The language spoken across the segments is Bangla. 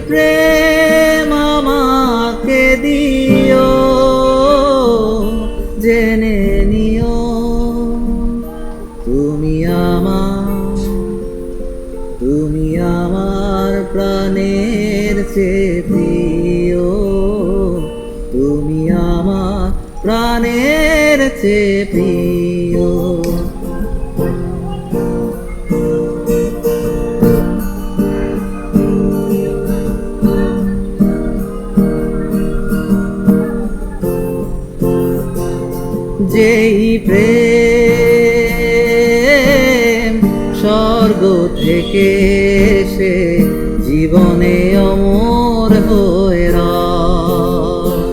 প্রেম আমাকে দিও, জেনে নিও তুমি আমার প্রাণের চেয়ে প্রিয়, তুমি আমার প্রাণের চেয়ে প্রিয়। যেই প্রেম স্বর্গ থেকে এসে জীবনে অমর হয়ে রয়,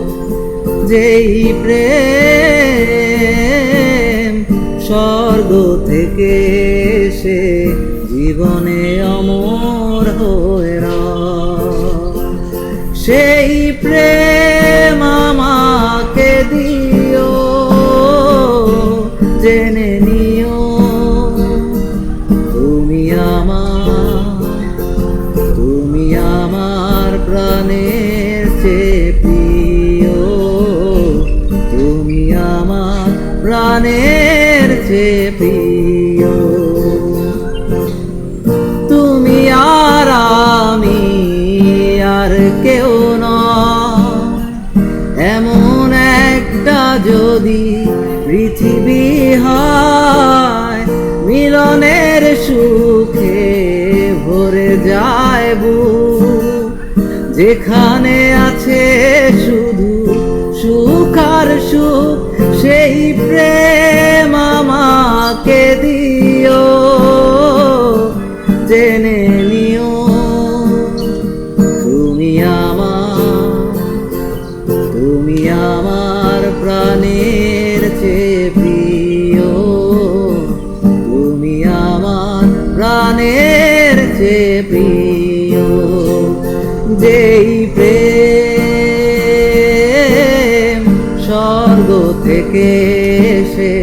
যেই প্রেম স্বর্গ থেকে এসে জীবনে অমর হয়ে রয়, সেই প্রেম আমাকে দিও, জেনে নিও তুমি আমার প্রাণের চেয়ে প্রিয়, তুমি আমার প্রাণের চেয়ে প্রিয়। তুমি আর আমি আর কেউ নয়, এমন একটা যদি পৃথিবী হয়, মিলনের সুখে ভরে যায় বুক, যেখানে আছে শুধু সুখ আর সুখ, সেই প্রেম আমাকে দিও, জেনে নিও তুমি আমার প্রাণের চেয়ে প্রিয়, তুমি আমার প্রাণের চেয়ে প্রিয়। যেই প্রেম স্বর্গ থেকে এসে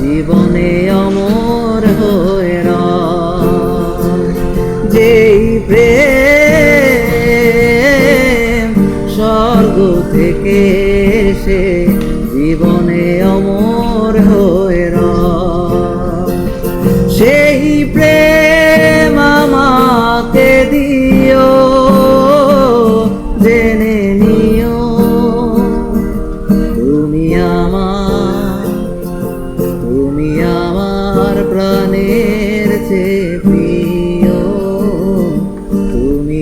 জীবনে অমর হয়ে রয়, যেই প্রেম স্বর্গ থেকে এসে জীবনে অমর হয়ে রয়, সেই প্রেম আমাকে দিও, জেনে নিও তুমি আমার প্রাণের চেয়ে প্রিয়, তুমি